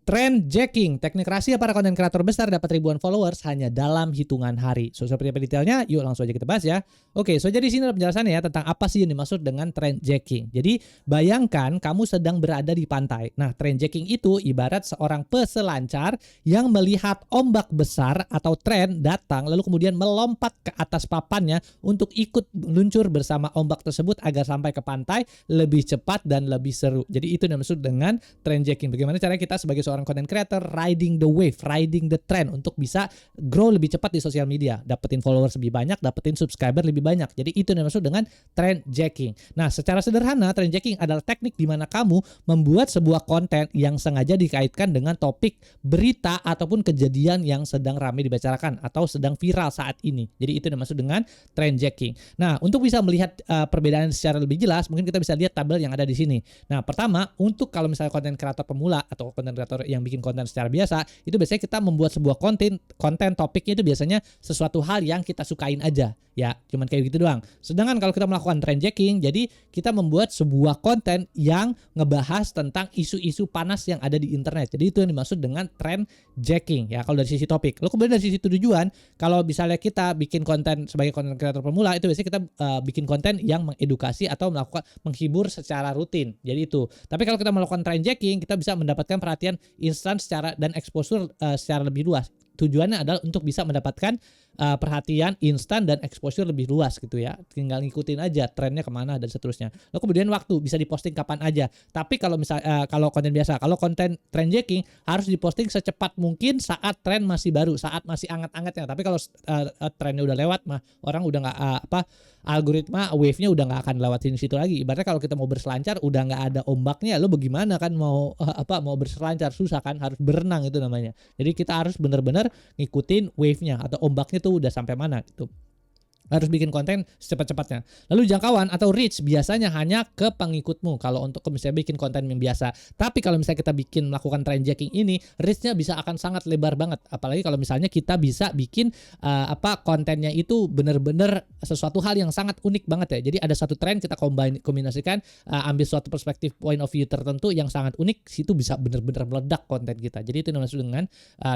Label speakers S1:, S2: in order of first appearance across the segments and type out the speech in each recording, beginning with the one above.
S1: Trend jacking, teknik rahasia para konten kreator besar dapat ribuan followers hanya dalam hitungan hari. So, seperti apa detailnya? Yuk langsung aja kita bahas ya. Oke, so jadi sini ada penjelasannya ya tentang apa sih yang dimaksud dengan trend jacking. Jadi, bayangkan kamu sedang berada di pantai. Nah, trend jacking itu ibarat seorang peselancar yang melihat ombak besar atau tren datang lalu kemudian melompat ke atas papannya untuk ikut meluncur bersama ombak tersebut agar sampai ke pantai lebih cepat dan lebih seru. Jadi, itu yang dimaksud dengan trend jacking. Bagaimana caranya kita sebagai seorang content creator riding the wave, riding the trend untuk bisa grow lebih cepat di sosial media, dapetin followers lebih banyak, dapetin subscriber lebih banyak. Jadi itu yang dimaksud dengan trend jacking. Nah, secara sederhana trend jacking adalah teknik di mana kamu membuat sebuah konten yang sengaja dikaitkan dengan topik berita ataupun kejadian yang sedang ramai dibicarakan atau sedang viral saat ini. Jadi itu yang dimaksud dengan trend jacking. Nah, untuk bisa melihat perbedaan secara lebih jelas, mungkin kita bisa lihat tabel yang ada di sini. Nah, pertama, untuk kalau misalnya konten kreator pemula atau konten kreator yang bikin konten secara biasa, itu biasanya kita membuat sebuah konten topiknya itu biasanya sesuatu hal yang kita sukain aja, ya, cuman kayak gitu doang. Sedangkan kalau kita melakukan trend jacking, jadi kita membuat sebuah konten yang ngebahas tentang isu-isu panas yang ada di internet. Jadi itu yang dimaksud dengan trend jacking, ya, kalau dari sisi topik. Lalu kemudian dari sisi tujuan, kalau misalnya kita bikin konten sebagai konten kreator pemula, itu biasanya kita bikin konten yang mengedukasi atau melakukan menghibur secara rutin. Jadi itu. Tapi kalau kita melakukan trend jacking, kita bisa mendapatkan perhatian instan secara dan exposure secara lebih luas. Tujuannya adalah untuk bisa mendapatkan perhatian instan dan exposure lebih luas gitu ya. Tinggal ngikutin aja trennya kemana dan seterusnya. Lalu kemudian waktu bisa diposting kapan aja. Tapi kalau misalnya kalau konten biasa, kalau konten trend jacking harus diposting secepat mungkin saat tren masih baru, saat masih anget-angetnya. Tapi kalau trennya udah lewat mah orang udah nggak algoritma wave-nya udah nggak akan lewatin situ lagi. Ibaratnya kalau kita mau berselancar udah nggak ada ombaknya, lo bagaimana kan mau mau berselancar, susah kan, harus berenang itu namanya. Jadi kita harus benar-benar ngikutin wave-nya atau ombaknya tuh udah sampai mana gitu. Harus bikin konten secepat-cepatnya. Lalu jangkauan atau reach biasanya hanya ke pengikutmu kalau untuk misalnya bikin konten yang biasa. Tapi kalau misalnya kita melakukan trend jacking ini, reach-nya bisa akan sangat lebar banget. Apalagi kalau misalnya kita bisa bikin kontennya itu benar-benar sesuatu hal yang sangat unik banget ya. Jadi ada satu tren kita kombinasikan, ambil suatu perspektif point of view tertentu yang sangat unik, situ bisa benar-benar meledak konten kita. Jadi itu yang dimaksud dengan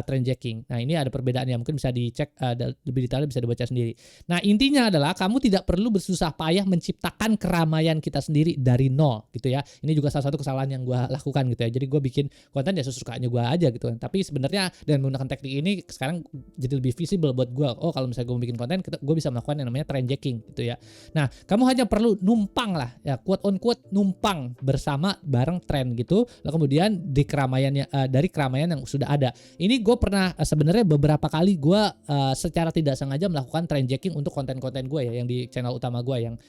S1: trend jacking. Nah, ini ada perbedaannya, mungkin bisa dicek lebih detailnya, bisa dibaca sendiri. Nah, intinya adalah kamu tidak perlu bersusah payah menciptakan keramaian kita sendiri dari nol gitu ya. Ini juga salah satu kesalahan yang gue lakukan gitu ya. Jadi gue bikin konten ya sesukanya gue aja gitu. Tapi sebenarnya dengan menggunakan teknik ini sekarang jadi lebih visible buat gue. Oh, kalau misalnya gue bikin konten, gue bisa melakukan yang namanya trend jacking gitu ya. Nah, kamu hanya perlu numpang lah ya, quote on quote numpang bersama bareng tren gitu. Lalu kemudian di keramaiannya dari keramaian yang sudah ada. Ini gue pernah sebenarnya beberapa kali gue secara tidak sengaja melakukan trend jacking untuk konten gue ya yang di channel utama gue yang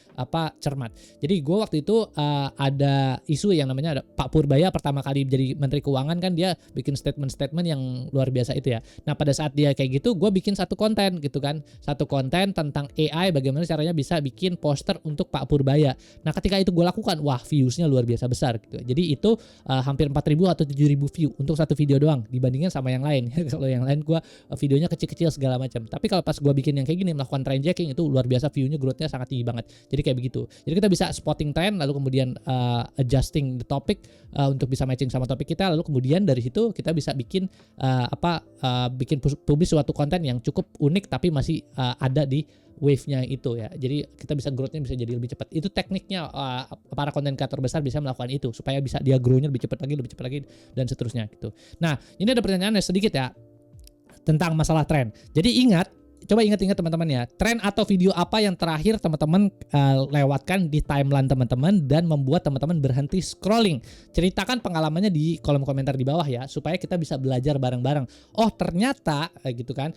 S1: cermat. Jadi gue waktu itu ada isu yang namanya ada Pak Purbaya pertama kali jadi Menteri Keuangan kan, dia bikin statement-statement yang luar biasa itu ya. Nah, pada saat dia kayak gitu gue bikin satu konten gitu kan. Satu konten tentang AI, bagaimana caranya bisa bikin poster untuk Pak Purbaya. Nah, ketika itu gue lakukan, wah, views-nya luar biasa besar gitu. Jadi itu hampir 4.000 atau 7.000 view untuk satu video doang dibandingkan sama yang lain. Kalau yang lain gue videonya kecil-kecil segala macam. Tapi kalau pas gue bikin yang kayak gini melakukan trend jacking, itu luar biasa, view-nya growth-nya sangat tinggi banget. Jadi kayak begitu. Jadi kita bisa spotting trend, lalu kemudian adjusting the topic untuk bisa matching sama topik kita, lalu kemudian dari situ kita bisa bikin bikin publish suatu konten yang cukup unik tapi masih ada di wave-nya itu ya. Jadi kita bisa growth-nya bisa jadi lebih cepat. Itu tekniknya para konten kreator besar bisa melakukan itu supaya bisa dia grow-nya lebih cepat lagi dan seterusnya gitu. Nah, ini ada pertanyaannya sedikit ya tentang masalah tren. Jadi coba ingat-ingat teman-teman ya, tren atau video apa yang terakhir teman-teman lewatkan di timeline teman-teman dan membuat teman-teman berhenti scrolling. Ceritakan pengalamannya di kolom komentar di bawah ya, supaya kita bisa belajar bareng-bareng. Oh, ternyata gitu kan,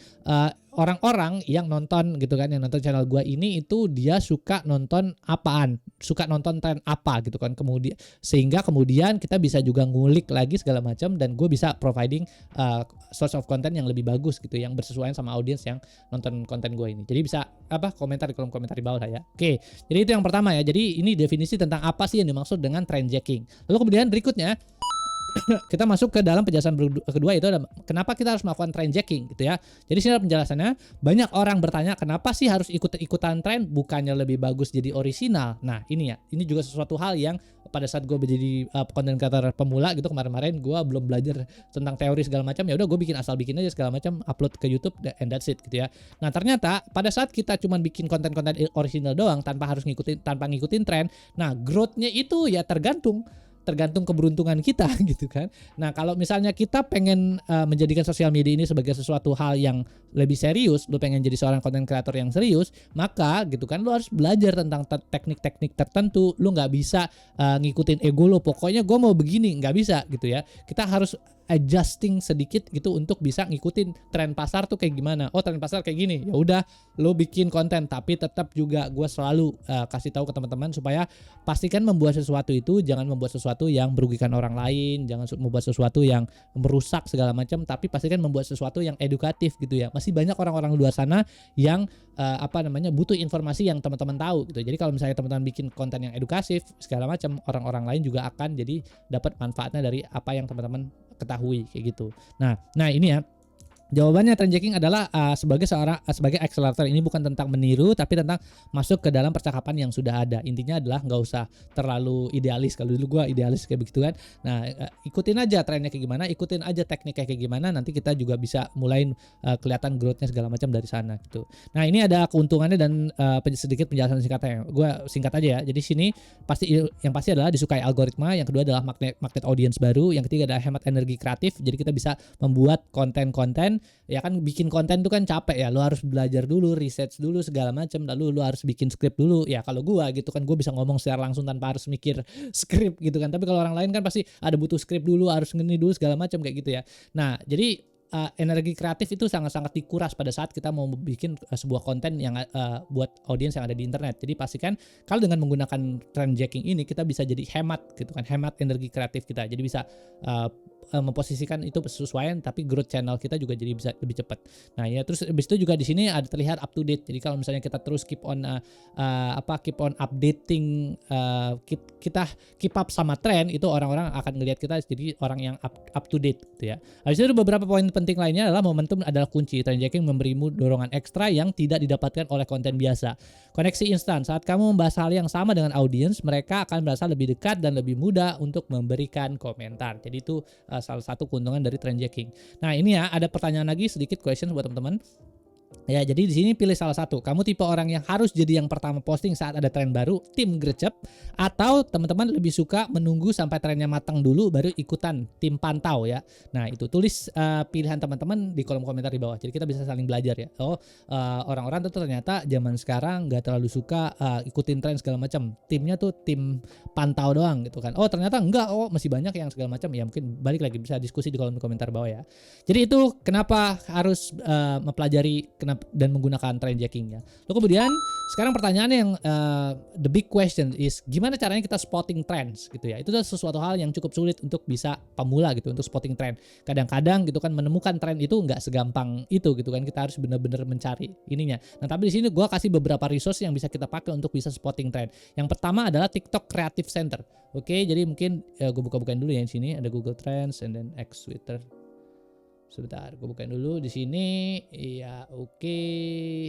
S1: orang-orang yang nonton gitu kan, yang nonton channel gua ini itu dia suka nonton apaan, suka nonton tren apa gitu kan. Kemudian sehingga kemudian kita bisa juga ngulik lagi segala macam dan gue bisa providing source of content yang lebih bagus gitu, yang bersesuaian sama audiens yang nonton konten gue ini. Jadi bisa komentar di kolom komentar di bawah lah ya. Oke, jadi itu yang pertama ya. Jadi ini definisi tentang apa sih yang dimaksud dengan trend jacking. Lalu kemudian berikutnya kita masuk ke dalam penjelasan kedua, itu adalah kenapa kita harus melakukan trend jacking gitu ya. Jadi sini ada penjelasannya. Banyak orang bertanya kenapa sih harus ikut-ikutan tren, bukannya lebih bagus jadi orisinal. Nah, ini ya, ini juga sesuatu hal yang pada saat gue menjadi content creator pemula gitu, kemarin-kemarin gue belum belajar tentang teori segala macam, ya udah gue bikin aja segala macam, upload ke YouTube and that's it gitu ya. Nah ternyata pada saat kita cuma bikin konten-konten original doang tanpa ngikutin tren, nah growth-nya itu ya tergantung keberuntungan kita gitu kan. Nah kalau misalnya kita pengen menjadikan sosial media ini sebagai sesuatu hal yang lebih serius, lu pengen jadi seorang content creator yang serius, maka gitu kan lu harus belajar tentang teknik-teknik tertentu. Lu nggak bisa ngikutin ego lu, pokoknya gue mau begini, nggak bisa gitu ya. Kita harus adjusting sedikit gitu untuk bisa ngikutin tren pasar tuh kayak gimana. Oh tren pasar kayak gini, ya udah lo bikin konten, tapi tetap juga gue selalu kasih tahu ke teman-teman supaya pastikan membuat sesuatu itu jangan membuat sesuatu yang merugikan orang lain, jangan membuat sesuatu yang merusak segala macam, tapi pastikan membuat sesuatu yang edukatif gitu ya. Masih banyak orang-orang luar sana yang butuh informasi yang teman-teman tahu gitu. Jadi kalau misalnya teman-teman bikin konten yang edukatif segala macam, orang-orang lain juga akan jadi dapat manfaatnya dari apa yang teman-teman ketahui kayak gitu. Nah ini ya. Jawabannya trendjacking adalah sebagai accelerator. Ini bukan tentang meniru, tapi tentang masuk ke dalam percakapan yang sudah ada. Intinya adalah nggak usah terlalu idealis. Kalau dulu gue idealis kayak begitu kan. Nah ikutin aja trennya kayak gimana, ikutin aja tekniknya kayak gimana. Nanti kita juga bisa mulai kelihatan growthnya segala macam dari sana gitu. Nah ini ada keuntungannya dan sedikit penjelasan singkatnya. Gue singkat aja ya. Jadi sini yang pasti adalah disukai algoritma. Yang kedua adalah magnet audience baru. Yang ketiga adalah hemat energi kreatif. Jadi kita bisa membuat konten-konten. Ya kan bikin konten tuh kan capek ya, lu harus belajar dulu, research dulu segala macam, lalu lu harus bikin skrip dulu. Ya kalau gua gitu kan, gua bisa ngomong secara langsung tanpa harus mikir skrip gitu kan. Tapi kalau orang lain kan pasti ada butuh skrip dulu, harus ngeni dulu segala macam kayak gitu ya. Nah jadi energi kreatif itu sangat-sangat dikuras pada saat kita mau bikin sebuah konten yang buat audiens yang ada di internet. Jadi pastikan kalau dengan menggunakan trendjacking ini kita bisa jadi hemat gitu kan, hemat energi kreatif kita. Jadi bisa memposisikan itu sesuaian, tapi growth channel kita juga jadi bisa lebih cepat. Nah ya terus habis itu juga di sini ada terlihat up to date. Jadi kalau misalnya kita terus keep on updating, kita keep up sama tren, itu orang-orang akan ngelihat kita jadi orang yang up to date gitu ya. Habis itu ada beberapa poin penting lainnya adalah momentum adalah kunci. Trendjacking memberimu dorongan ekstra yang tidak didapatkan oleh konten biasa. Koneksi instan. Saat kamu membahas hal yang sama dengan audiens, mereka akan merasa lebih dekat dan lebih mudah untuk memberikan komentar. Jadi itu salah satu keuntungan dari trendjacking. Nah ini ya ada pertanyaan lagi, sedikit question buat teman-teman. Ya, jadi di sini pilih salah satu. Kamu tipe orang yang harus jadi yang pertama posting saat ada tren baru, tim gercep, atau teman-teman lebih suka menunggu sampai trennya matang dulu baru ikutan, tim pantau ya. Nah, itu tulis pilihan teman-teman di kolom komentar di bawah. Jadi kita bisa saling belajar ya. Orang-orang tuh ternyata zaman sekarang nggak terlalu suka ikutin tren segala macam. Timnya tuh tim pantau doang gitu kan. Ternyata enggak. Masih banyak yang segala macam. Ya mungkin balik lagi bisa diskusi di kolom komentar bawah ya. Jadi itu kenapa harus mempelajari dan menggunakan trendjackingnya. Lalu kemudian sekarang pertanyaannya yang the big question is gimana caranya kita spotting trends gitu ya. Itu adalah sesuatu hal yang cukup sulit untuk bisa pemula gitu untuk spotting trend. Kadang-kadang gitu kan menemukan trend itu nggak segampang itu gitu kan. Kita harus benar-benar mencari ininya. Nah tapi di sini gue kasih beberapa resource yang bisa kita pakai untuk bisa spotting trend. Yang pertama adalah TikTok Creative Center. Oke, jadi mungkin gue buka-bukain dulu ya di sini ada Google Trends and then X Twitter. Sebentar, gue bukain dulu di sini. Iya, oke.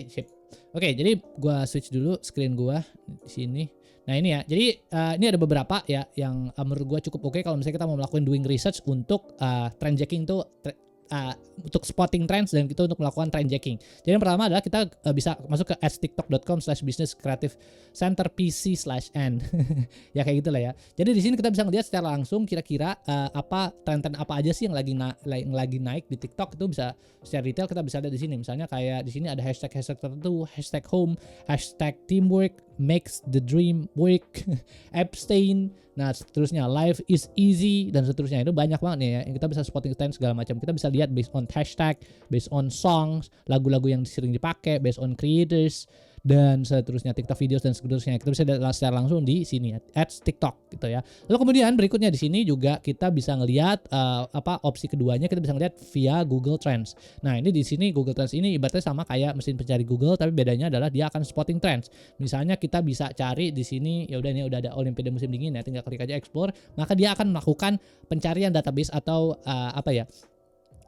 S1: Sip. Oke, jadi gue switch dulu screen gue di sini. Nah ini ya, jadi ini ada beberapa ya yang menurut gue cukup oke kalau misalnya kita mau melakukan doing research untuk trendjacking tuh untuk spotting trends dan kita untuk melakukan trendjacking. Jadi yang pertama adalah kita bisa masuk ke tiktok.com/business-creative-center-pc/n ya kayak gitulah ya. Jadi di sini kita bisa ngelihat secara langsung kira-kira apa tren-tren apa aja sih yang lagi naik di TikTok. Itu bisa secara detail kita bisa lihat di sini. Misalnya kayak di sini ada hashtag tertentu, hashtag home, hashtag teamwork, makes the dream work, abstain. Nah seterusnya life is easy dan seterusnya. Itu banyak banget nih ya yang kita bisa spotting trend segala macam. Kita bisa lihat based on hashtag, based on songs, lagu-lagu yang sering dipakai, based on creators dan seterusnya, TikTok videos dan seterusnya. Kita bisa lihat secara langsung di sini ya, ads TikTok gitu ya. Lalu kemudian berikutnya di sini juga kita bisa ngelihat opsi keduanya kita bisa ngelihat via Google Trends. Nah, ini di sini Google Trends ini ibaratnya sama kayak mesin pencari Google tapi bedanya adalah dia akan spotting trends. Misalnya kita bisa cari di sini ya udah ini udah ada Olimpiade musim dingin ya, tinggal klik aja explore, maka dia akan melakukan pencarian database atau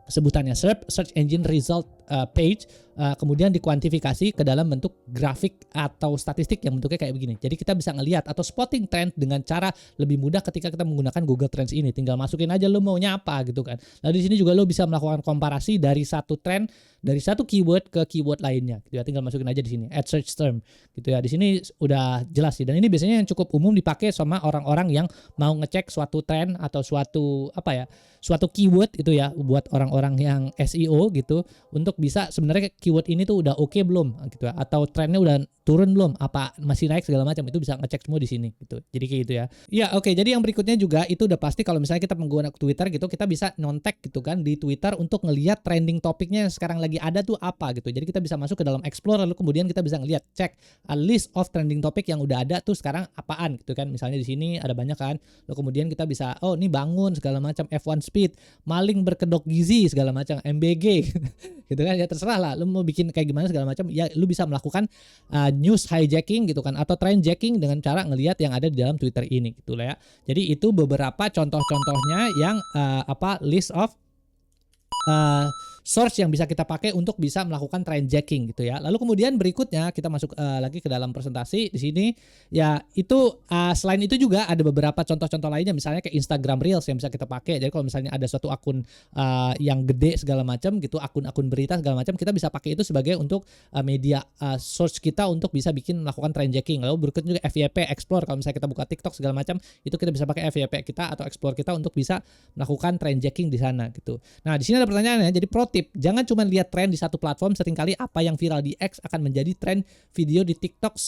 S1: sebutannya search engine result page, kemudian dikuantifikasi ke dalam bentuk grafik atau statistik yang bentuknya kayak begini. Jadi kita bisa ngelihat atau spotting trend dengan cara lebih mudah ketika kita menggunakan Google Trends ini. Tinggal masukin aja lo maunya apa gitu kan. Lalu di sini juga lo bisa melakukan komparasi dari satu trend, dari satu keyword ke keyword lainnya gitu ya. Tinggal masukin aja di sini add search term gitu ya. Di sini udah jelas sih, dan ini biasanya yang cukup umum dipakai sama orang-orang yang mau ngecek suatu trend atau suatu suatu keyword itu ya, buat orang-orang yang SEO gitu, untuk bisa sebenarnya keyword ini tuh udah oke belum gitu ya, atau trennya udah turun belum, apa masih naik segala macam, itu bisa ngecek semua di sini gitu. Jadi kayak gitu ya. Ya oke, jadi yang berikutnya juga itu udah pasti kalau misalnya kita menggunakan Twitter gitu, kita bisa nontek gitu kan di Twitter untuk ngelihat trending topiknya yang sekarang lagi ada tuh apa gitu. Jadi kita bisa masuk ke dalam Explore, lalu kemudian kita bisa ngelihat cek a list of trending topik yang udah ada tuh sekarang apaan gitu kan. Misalnya di sini ada banyak kan. Lalu kemudian kita bisa ini bangun segala macam, F1 speed, maling berkedok gizi segala macam, MBG gitu kan. Ya terserah lah lu mau bikin kayak gimana segala macam. Ya lu bisa melakukan news hijacking gitu kan, atau trend jacking dengan cara ngelihat yang ada di dalam Twitter ini gitu lah ya. Jadi itu beberapa contoh-contohnya yang list of source yang bisa kita pakai untuk bisa melakukan trend jacking gitu ya. Lalu kemudian berikutnya kita masuk lagi ke dalam presentasi di sini ya. Itu selain itu juga ada beberapa contoh-contoh lainnya, misalnya kayak Instagram Reels yang bisa kita pakai. Jadi kalau misalnya ada suatu akun yang gede segala macam gitu, akun-akun berita segala macam, kita bisa pakai itu sebagai untuk media source kita untuk bisa melakukan trend jacking. Lalu berikutnya juga FYP Explore, kalau misalnya kita buka TikTok segala macam, itu kita bisa pakai FYP kita atau Explore kita untuk bisa melakukan trend jacking di sana gitu. Nah, di sini ada pertanyaannya. Jadi pro tip, jangan cuma lihat tren di satu platform. Seringkali apa yang viral di X akan menjadi tren video di TikTok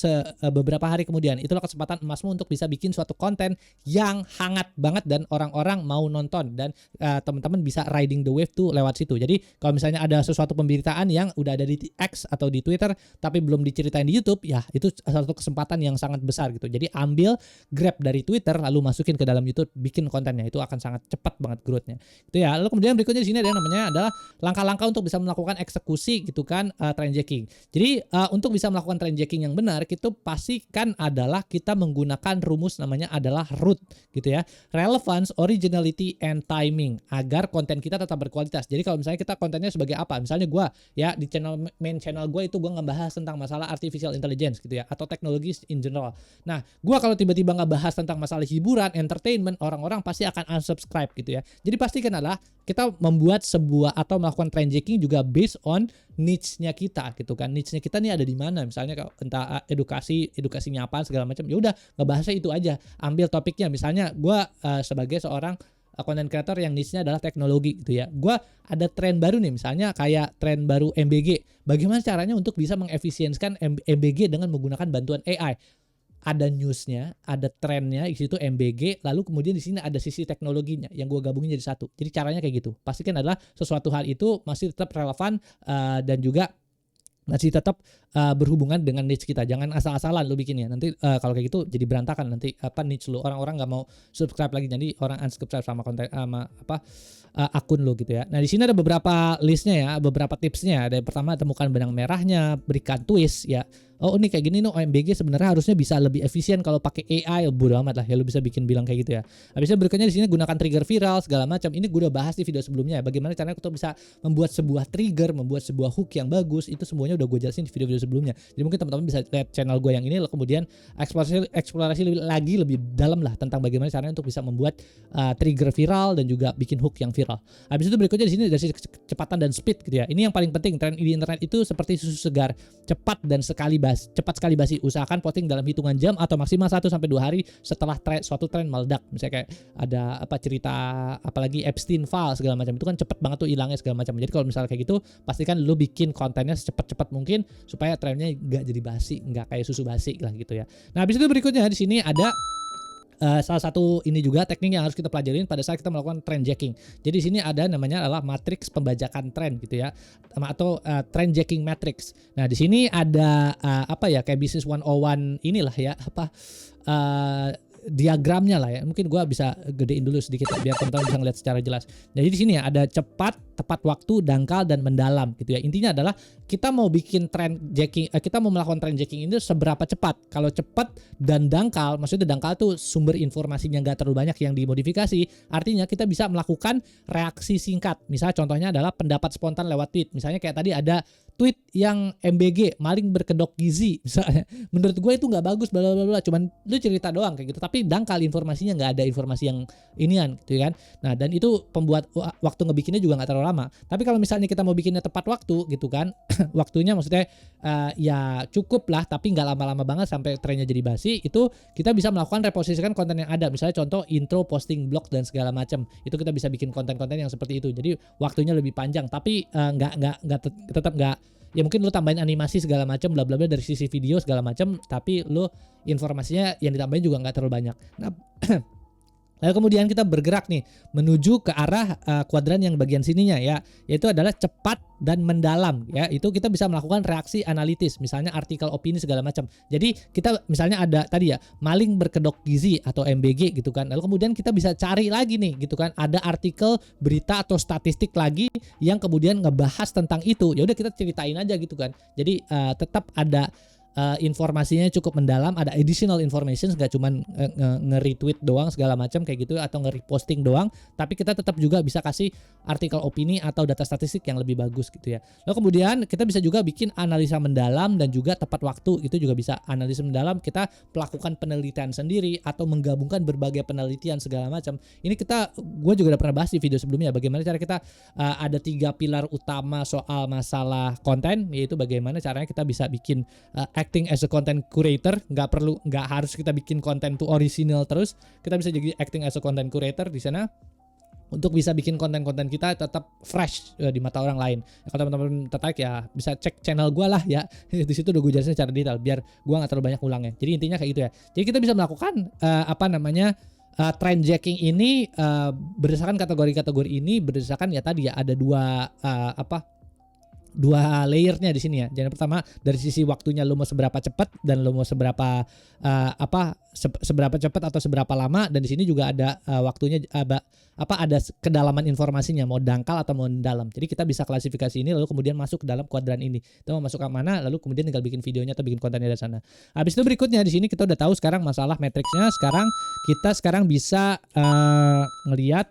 S1: beberapa hari kemudian. Itulah kesempatan emasmu untuk bisa bikin suatu konten yang hangat banget dan orang-orang mau nonton, dan teman-teman bisa riding the wave tuh lewat situ. Jadi kalau misalnya ada sesuatu pemberitaan yang udah ada di X atau di Twitter tapi belum diceritain di YouTube, ya itu satu kesempatan yang sangat besar gitu. Jadi ambil grab dari Twitter lalu masukin ke dalam YouTube, bikin kontennya, itu akan sangat cepat banget growth-nya. Itu ya. Lalu kemudian berikutnya di sini ada yang namanya adalah langkah-langkah untuk bisa melakukan eksekusi gitu kan, trend jacking. Jadi untuk bisa melakukan trend jacking yang benar, itu pastikan adalah kita menggunakan rumus namanya adalah ROOT gitu ya. Relevance, originality, and timing, agar konten kita tetap berkualitas. Jadi kalau misalnya kita kontennya sebagai apa? Misalnya gue ya di main channel gue itu gue ngebahas tentang masalah artificial intelligence gitu ya, atau teknologi in general. Nah, gue kalau tiba-tiba ngebahas tentang masalah hiburan, entertainment, orang-orang pasti akan unsubscribe gitu ya. Jadi pastikan adalah kita membuat sebuah atau melakukan trend jacking juga based on niche-nya kita gitu kan. Niche-nya kita nih ada di mana? Misalnya kalau entah edukasinya apa segala macam, ya udah ngebahasnya itu aja. Ambil topiknya, misalnya gue sebagai seorang content creator yang niche-nya adalah teknologi gitu ya. Gue ada tren baru nih, misalnya kayak tren baru MBG. Bagaimana caranya untuk bisa mengefisiensikan MBG dengan menggunakan bantuan AI? Ada newsnya, ada trennya di situ MBG, lalu kemudian di sini ada sisi teknologinya yang gue gabungin jadi satu. Jadi caranya kayak gitu. Pastikan adalah sesuatu hal itu masih tetap relevan dan juga masih tetap berhubungan dengan niche kita. Jangan asal-asalan lu bikinnya. Nanti kalau kayak gitu jadi berantakan nanti niche lu. Orang-orang nggak mau subscribe lagi, jadi orang unsubscribe sama konten akun lu gitu ya. Nah, di sini ada beberapa listnya ya, beberapa tipsnya. Ada yang pertama, temukan benang merahnya, berikan twist ya. Oh ini kayak gini nih, OMBG sebenarnya harusnya bisa lebih efisien kalau pakai AI. Bodo amat lah ya, lu bisa bilang kayak gitu ya. Habisnya berikutnya di sini gunakan trigger viral segala macam. Ini gue udah bahas di video sebelumnya ya, bagaimana caranya kita bisa membuat sebuah trigger, membuat sebuah hook yang bagus. Itu semuanya udah gue jelasin di video-video sebelumnya. Jadi mungkin teman-teman bisa lihat channel gue yang ini, lalu kemudian eksplorasi lebih dalam lah tentang bagaimana caranya untuk bisa membuat trigger viral dan juga bikin hook yang viral. Habis itu berikutnya di sini dari kecepatan dan speed gitu ya. Ini yang paling penting. Tren di internet itu seperti susu segar, cepat dan cepat sekali basi. Usahakan posting dalam hitungan jam atau maksimal 1-2 hari setelah suatu tren meledak. Misalnya kayak ada cerita apalagi Epstein file segala macam, itu kan cepet banget tuh hilangnya segala macam. Jadi kalau misalnya kayak gitu, pastikan lu bikin kontennya secepat-cepat mungkin supaya trennya nggak jadi basi, nggak kayak susu basi lah gitu ya. Nah, habis itu berikutnya di sini ada salah satu ini juga teknik yang harus kita pelajarin pada saat kita melakukan trend jacking. Jadi di sini ada namanya adalah matriks pembajakan tren gitu ya, atau trend jacking matrix. Nah, di sini ada kayak business 101 inilah ya, diagramnya lah ya. Mungkin gua bisa gedein dulu sedikit biar teman-teman bisa ngeliat secara jelas. Jadi di sini ya ada cepat, tepat waktu, dangkal, dan mendalam gitu ya. Intinya adalah kita mau bikin trend jacking, kita mau melakukan trend jacking ini seberapa cepat. Kalau cepat dan dangkal, maksudnya dangkal tuh sumber informasinya nggak terlalu banyak yang dimodifikasi, artinya kita bisa melakukan reaksi singkat. Misalnya contohnya adalah pendapat spontan lewat tweet. Misalnya kayak tadi ada tweet yang MBG, maling berkedok gizi misalnya. Menurut gue itu nggak bagus, bla bla bla, cuman lu cerita doang kayak gitu, tapi dangkal informasinya, nggak ada informasi yang inian gitu kan. Nah, dan itu pembuat waktu ngebikinnya juga nggak terlalu lama. Tapi kalau misalnya kita mau bikinnya tepat waktu gitu kan, waktunya maksudnya ya cukup lah, tapi nggak lama-lama banget sampai trennya jadi basi, itu kita bisa melakukan reposisikan konten yang ada. Misalnya contoh intro, posting blog dan segala macam. Itu kita bisa bikin konten-konten yang seperti itu. Jadi waktunya lebih panjang, tapi tetap nggak, ya mungkin lu tambahin animasi segala macam bla bla bla dari sisi video segala macam, tapi lu informasinya yang ditambahin juga nggak terlalu banyak. Nah, lalu kemudian kita bergerak nih menuju ke arah kuadran yang bagian sininya ya, yaitu adalah cepat dan mendalam ya. Itu kita bisa melakukan reaksi analitis, misalnya artikel opini segala macam. Jadi kita misalnya ada tadi ya maling berkedok gizi atau MBG gitu kan. Lalu kemudian kita bisa cari lagi nih gitu kan, ada artikel berita atau statistik lagi yang kemudian ngebahas tentang itu. Ya udah kita ceritain aja gitu kan. Jadi tetap ada informasinya cukup mendalam, ada additional information, nggak cuman nge-retweet doang segala macam kayak gitu atau nge-reposting doang, tapi kita tetap juga bisa kasih artikel opini atau data statistik yang lebih bagus gitu ya. Lalu kemudian kita bisa juga bikin analisa mendalam dan juga tepat waktu, itu juga bisa. Analisa mendalam kita melakukan penelitian sendiri atau menggabungkan berbagai penelitian segala macam. Ini gue juga udah pernah bahas di video sebelumnya, bagaimana cara kita ada 3 pilar utama soal masalah konten, yaitu bagaimana caranya kita bisa bikin acting as a content curator. Nggak harus kita bikin konten tuh original terus, kita bisa jadi acting as a content curator di sana untuk bisa bikin konten-konten kita tetap fresh di mata orang lain. Kalau teman-teman tertarik ya bisa cek channel gue lah ya. Di situ udah gue jelasin secara detail biar gue nggak terlalu banyak ulangnya. Jadi intinya kayak gitu ya. Jadi kita bisa melakukan trend jacking ini berdasarkan kategori-kategori ini, berdasarkan ya tadi ya ada dua layernya di sini ya. Jadi pertama dari sisi waktunya lu mau seberapa cepat dan lu mau seberapa seberapa cepat atau seberapa lama, dan di sini juga ada waktunya ada kedalaman informasinya, mau dangkal atau mau dalam. Jadi kita bisa klasifikasi ini lalu kemudian masuk ke dalam kuadran ini. Kita mau masuk ke mana lalu kemudian tinggal bikin videonya atau bikin kontennya dari sana. Habis itu berikutnya di sini kita udah tahu sekarang masalah matriksnya. Sekarang bisa ngelihat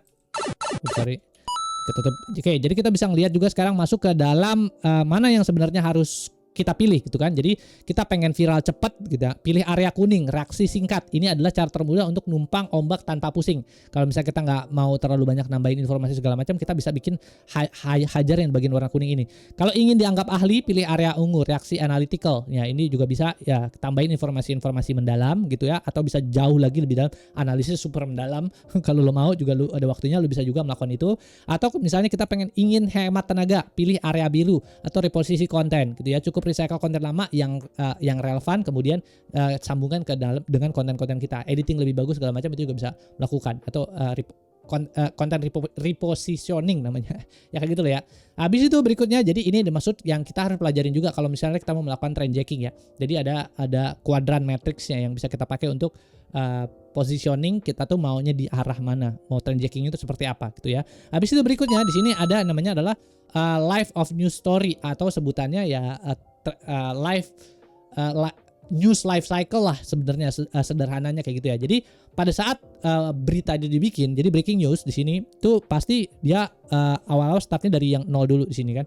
S1: ketutup. Oke, jadi kita bisa ngelihat juga sekarang masuk ke dalam mana yang sebenarnya harus kita pilih gitu kan. Jadi kita pengen viral cepat gitu, pilih area kuning, reaksi singkat. Ini adalah cara termudah untuk numpang ombak tanpa pusing. Kalau misalnya kita nggak mau terlalu banyak nambahin informasi segala macam, kita bisa bikin hajar yang bagian warna kuning ini. Kalau ingin dianggap ahli, pilih area ungu, reaksi analytical. Ya, ini juga bisa ya tambahin informasi-informasi mendalam gitu ya, atau bisa jauh lagi lebih dalam, analisis super mendalam. Kalau lo mau juga lu ada waktunya, lo bisa juga melakukan itu. Atau misalnya kita ingin hemat tenaga, pilih area biru atau reposisi konten gitu ya. Cukup recycle konten lama yang relevan, kemudian sambungkan ke dalam dengan konten-konten kita, editing lebih bagus segala macam, itu juga bisa melakukan. Atau konten repositioning namanya ya kayak gitu loh ya. Habis itu berikutnya, jadi ini maksud yang kita harus pelajarin juga kalau misalnya kita mau melakukan trend jacking ya. Jadi ada kuadran matriksnya yang bisa kita pakai untuk positioning kita tuh maunya di arah mana, mau trend jacking itu seperti apa gitu ya. Habis itu berikutnya di sini ada namanya adalah life of news story, atau sebutannya ya news life cycle lah sebenarnya, sederhananya kayak gitu ya. Jadi pada saat berita itu dibikin, jadi breaking news di sini tuh pasti dia awal-awal startnya dari yang nol dulu di sini kan.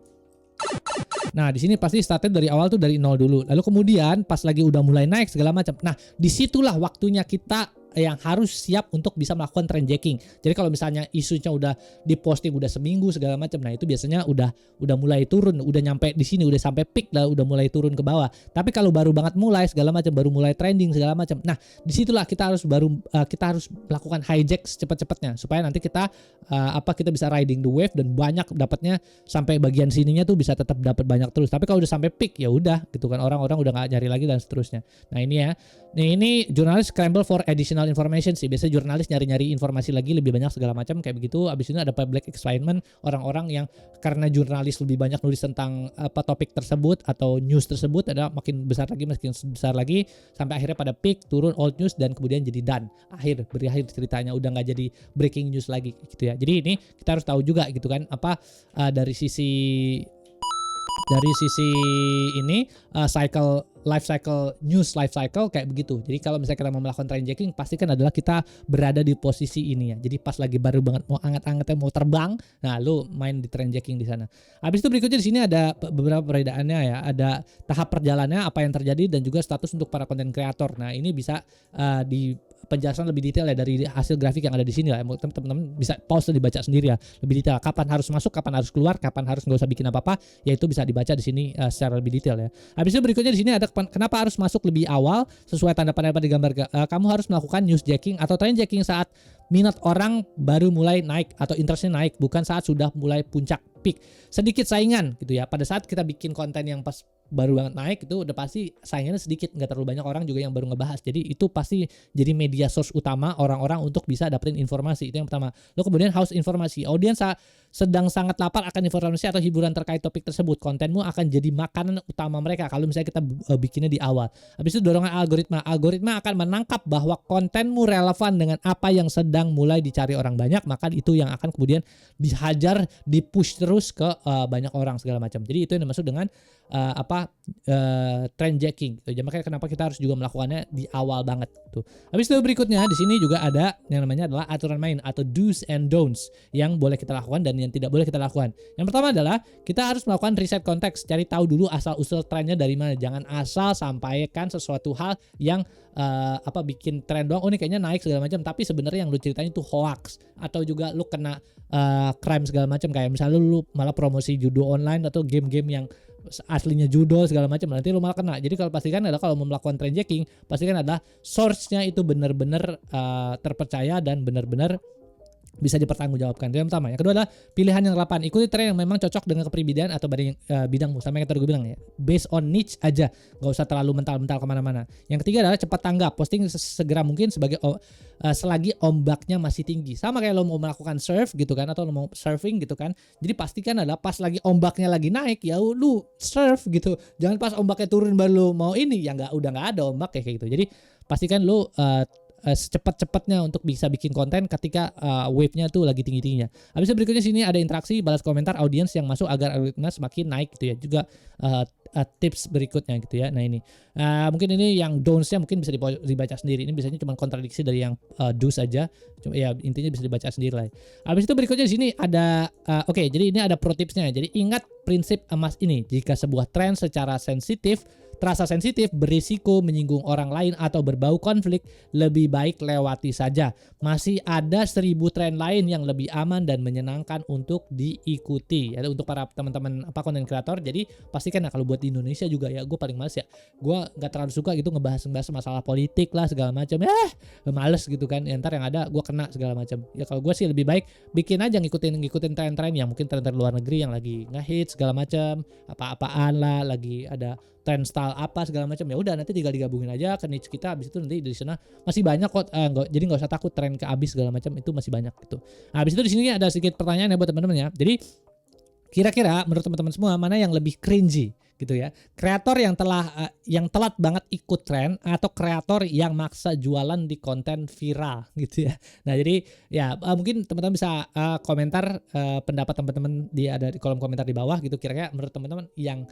S1: Nah, di sini pasti startnya dari awal tuh dari nol dulu. Lalu kemudian pas lagi udah mulai naik segala macam. Nah, disitulah waktunya kita yang harus siap untuk bisa melakukan trend jacking. Jadi kalau misalnya isunya udah diposting udah seminggu segala macam, nah itu biasanya udah mulai turun, udah nyampe di sini, udah sampai peak lah, udah mulai turun ke bawah. Tapi kalau baru banget mulai segala macam, baru mulai trending segala macam, nah disitulah kita harus melakukan hijack secepat-cepatnya supaya nanti kita bisa riding the wave dan banyak dapatnya sampai bagian sininya tuh bisa tetap dapat banyak terus. Tapi kalau udah sampai peak ya udah gitu kan, orang-orang udah nggak nyari lagi dan seterusnya. Nah ini ya. Nih ini jurnalis scramble for additional information sih. Biasanya jurnalis nyari-nyari informasi lagi lebih banyak segala macam kayak begitu. Abis ini ada public excitement, orang-orang yang karena jurnalis lebih banyak nulis tentang apa topik tersebut atau news tersebut ada makin besar lagi sampai akhirnya pada peak, turun old news dan kemudian jadi done. Berakhir ceritanya udah nggak jadi breaking news lagi gitu ya. Jadi ini kita harus tahu juga gitu kan apa dari sisi ini life cycle news life cycle kayak begitu. Jadi kalau misalnya kita mau melakukan trendjacking pasti kan adalah kita berada di posisi ini ya. Jadi pas lagi baru banget mau anget-angetnya mau terbang, nah lu main di trendjacking di sana. Habis itu berikutnya di sini ada beberapa perbedaannya ya. Ada tahap perjalanannya apa yang terjadi dan juga status untuk para content creator. Nah, ini bisa di penjelasan lebih detail ya dari hasil grafik yang ada di sini lah. Teman-teman bisa pause dan dibaca sendiri ya. Lebih detail kapan harus masuk, kapan harus keluar, kapan harus nggak usah bikin apa-apa, ya itu bisa dibaca di sini secara lebih detail ya. Habis itu berikutnya di sini ada kenapa harus masuk lebih awal sesuai tanda panel pada gambar. Kamu harus melakukan newsjacking atau trendjacking saat minat orang baru mulai naik atau interestnya naik, bukan saat sudah mulai puncak peak. Sedikit saingan gitu ya. Pada saat kita bikin konten yang pas baru banget naik itu udah pasti saingannya sedikit, nggak terlalu banyak orang juga yang baru ngebahas. Jadi itu pasti jadi media source utama orang-orang untuk bisa dapetin informasi. Itu yang pertama. Lo kemudian haus informasi. Audiens sedang sangat lapar akan informasi atau hiburan terkait topik tersebut. Kontenmu akan jadi makanan utama mereka kalau misalnya kita bikinnya di awal. Habis itu dorongan algoritma. Algoritma akan menangkap bahwa kontenmu relevan dengan apa yang sedang mulai dicari orang banyak, maka itu yang akan kemudian dihajar, dipush terus ke banyak orang segala macam. Jadi itu yang dimaksud dengan trendjacking. Jadi makanya kenapa kita harus juga melakukannya di awal banget tuh. Habis itu berikutnya di sini juga ada yang namanya adalah aturan main atau do's and don'ts yang boleh kita lakukan dan yang tidak boleh kita lakukan. Yang pertama adalah kita harus melakukan riset konteks, cari tahu dulu asal usul trennya dari mana. Jangan asal sampaikan sesuatu hal yang bikin tren doang. Oh ini kayaknya naik segala macam, tapi sebenarnya yang lu ceritain itu hoax atau juga lu kena crime segala macam, kayak misalnya lu malah promosi judo online atau game-game yang aslinya judo segala macam, nanti lu malah kena. Jadi kalau pastikan adalah kalau mau melakukan trendjacking, pastikan adalah source-nya itu benar-benar terpercaya dan benar-benar bisa dipertanggungjawabkan. Itu yang pertama. Yang kedua adalah pilihan yang relevan. Ikuti tren yang memang cocok dengan kepribadian atau bidangmu. Sama yang tadi gue bilang ya, based on niche aja, nggak usah terlalu mental-mental kemana-mana. Yang ketiga adalah cepat tanggap, posting segera mungkin selagi ombaknya masih tinggi. Sama kayak lo mau melakukan surf gitu kan, atau lo mau surfing gitu kan. Jadi pastikan adalah pas lagi ombaknya lagi naik ya lu surf gitu. Jangan pas ombaknya turun baru lo mau ini, ya udah nggak ada ombak kayak gitu. Jadi pastikan lo secepat-cepatnya untuk bisa bikin konten ketika wave-nya tuh lagi tinggi-tingginya. Habis itu berikutnya sini ada interaksi, balas komentar audiens yang masuk agar algoritma semakin naik gitu ya. Juga tips berikutnya gitu ya. Nah ini mungkin ini yang don'ts-nya mungkin bisa dibaca sendiri. Ini biasanya cuma kontradiksi dari yang do's aja. Cuma ya intinya bisa dibaca sendiri lah. Habis itu berikutnya di sini ada jadi ini ada pro tipsnya. Jadi ingat prinsip emas ini. Jika sebuah tren secara terasa sensitif, berisiko menyinggung orang lain atau berbau konflik, lebih baik lewati saja. Masih ada 1000 tren lain yang lebih aman dan menyenangkan untuk diikuti. Ya, untuk para teman-teman konten kreator, jadi pastikan ya kalau buat di Indonesia juga ya, gue paling males ya. Gue nggak terlalu suka gitu ngebahas masalah politik lah segala macam. Males gitu kan. Ya, ntar yang ada gue kena segala macam. Ya kalau gue sih lebih baik bikin aja ngikutin tren-tren yang mungkin tren-tren luar negeri yang lagi ngehits segala macam, apa-apaan lah, lagi ada trend style apa segala macam, ya udah nanti tinggal digabungin aja ke niche kita. Habis itu nanti di sana masih banyak kok, jadi nggak usah takut tren ke habis segala macam, itu masih banyak gitu. Nah, habis itu di sini ada sedikit pertanyaan ya buat teman-teman ya. Jadi kira-kira menurut teman-teman semua mana yang lebih cringy gitu ya, kreator yang telat banget ikut tren atau kreator yang maksa jualan di konten viral gitu ya. Nah jadi ya mungkin teman-teman bisa komentar pendapat teman-teman ada di kolom komentar di bawah gitu. Kira-kira menurut teman-teman yang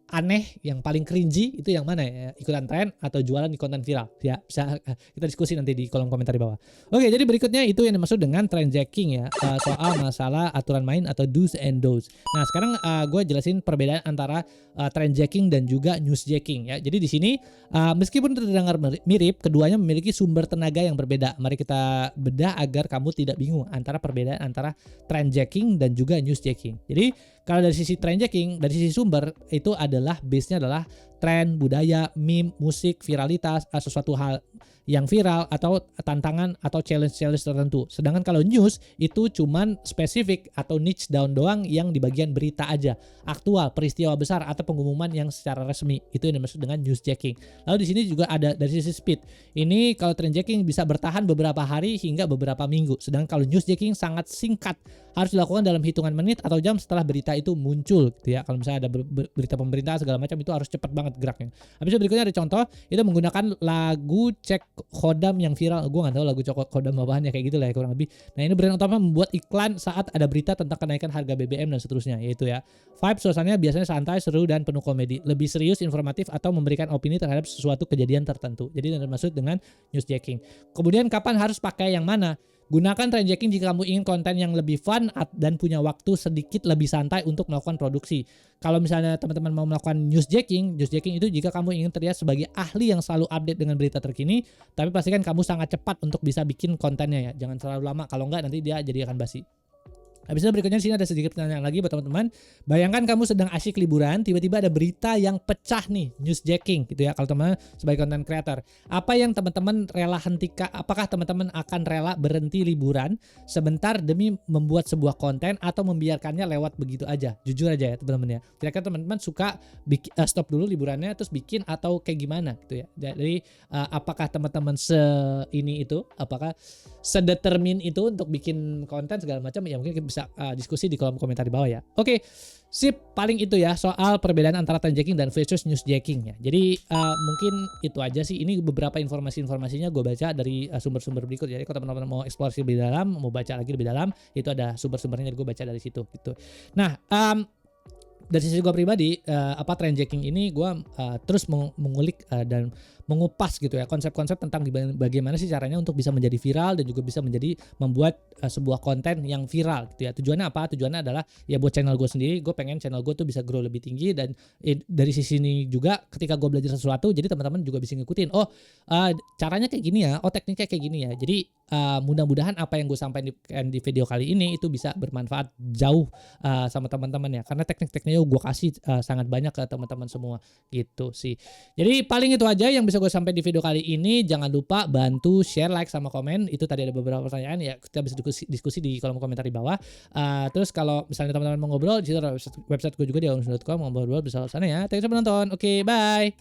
S1: aneh, yang paling cringy itu yang mana ya? Ikutan tren atau jualan di konten viral? Ya, bisa kita diskusi nanti di kolom komentar di bawah. Oke, jadi berikutnya itu yang dimaksud dengan trendjacking ya, soal masalah aturan main atau do's and don'ts. Nah, sekarang gue jelasin perbedaan antara trendjacking dan juga newsjacking ya. Jadi di sini meskipun terdengar mirip, keduanya memiliki sumber tenaga yang berbeda. Mari kita bedah agar kamu tidak bingung antara perbedaan antara trendjacking dan juga newsjacking. Jadi kalau dari sisi trendjacking, dari sisi sumber itu adalah base-nya adalah tren, budaya, meme, musik, viralitas, sesuatu hal yang viral atau tantangan atau challenge-challenge tertentu. Sedangkan kalau news itu cuman spesifik atau niche down doang yang di bagian berita aja, aktual, peristiwa besar atau pengumuman yang secara resmi. Itu yang dimaksud dengan newsjacking. Lalu di sini juga ada dari sisi speed. Ini kalau trendjacking bisa bertahan beberapa hari hingga beberapa minggu. Sedangkan kalau newsjacking sangat singkat, harus dilakukan dalam hitungan menit atau jam setelah berita itu muncul gitu ya. Kalau misalnya ada berita pemerintah segala macam itu harus cepat banget geraknya. Habis itu berikutnya ada contoh, itu menggunakan lagu Cek Kodam yang viral. Gue nggak tahu lagu Cek Kodam apaan ya, kayak gitu lah ya kurang lebih. Nah ini brand utama membuat iklan saat ada berita tentang kenaikan harga BBM dan seterusnya, yaitu ya. Vibe suasananya biasanya santai, seru dan penuh komedi. Lebih serius, informatif atau memberikan opini terhadap sesuatu kejadian tertentu. Jadi yang dimaksud dengan newsjacking. Kemudian kapan harus pakai yang mana? Gunakan trendjacking jika kamu ingin konten yang lebih fun dan punya waktu sedikit lebih santai untuk melakukan produksi. Kalau misalnya teman-teman mau melakukan newsjacking itu jika kamu ingin terlihat sebagai ahli yang selalu update dengan berita terkini, tapi pastikan kamu sangat cepat untuk bisa bikin kontennya ya. Jangan terlalu lama, kalau enggak nanti dia jadi akan basi. Habis itu berikutnya di sini ada sedikit pertanyaan lagi buat teman-teman. Bayangkan kamu sedang asyik liburan, tiba-tiba ada berita yang pecah nih, newsjacking gitu ya. Kalau teman-teman sebagai content creator, apa yang teman-teman rela hentikan? Apakah teman-teman akan rela berhenti liburan sebentar demi membuat sebuah konten atau membiarkannya lewat begitu aja? Jujur aja ya teman-teman ya. Kira-kira teman-teman suka stop dulu liburannya terus bikin atau kayak gimana gitu ya. Jadi apakah teman-teman apakah sedetermin itu untuk bikin konten segala macam ya, mungkin bisa diskusi di kolom komentar di bawah ya. Oke, sip, paling itu ya soal perbedaan antara trendjacking dan versus newsjacking ya. Jadi mungkin itu aja sih. Ini beberapa informasinya gue baca dari sumber-sumber berikut. Jadi kalau teman-teman mau eksplorasi lebih dalam, mau baca lagi lebih dalam, itu ada sumber-sumbernya, gue baca dari situ gitu. Nah, dari sisi gue pribadi, trendjacking ini gue terus mengulik dan mengupas gitu ya konsep-konsep tentang bagaimana sih caranya untuk bisa menjadi viral dan juga bisa membuat sebuah konten yang viral gitu ya. Tujuannya apa? Tujuannya adalah ya buat channel gue sendiri. Gue pengen channel gue tuh bisa grow lebih tinggi, dan dari sisi ini juga ketika gue belajar sesuatu, jadi teman-teman juga bisa ngikutin. Caranya kayak gini ya. Tekniknya kayak gini ya. Jadi mudah-mudahan apa yang gue sampaikan di video kali ini itu bisa bermanfaat jauh sama teman-teman ya. Karena teknik-tekniknya gue kasih sangat banyak ke teman-teman semua gitu sih. Jadi paling itu aja yang bisa gue sampaikan di video kali ini. Jangan lupa bantu share, like, sama komen. Itu tadi ada beberapa pertanyaan ya, kita bisa diskusi di kolom komentar di bawah. Terus kalau misalnya teman-teman mau ngobrol, di situ ada website gue juga di aunus.com, ngobrol bisa sana ya. Thanks for menonton. Oke, bye.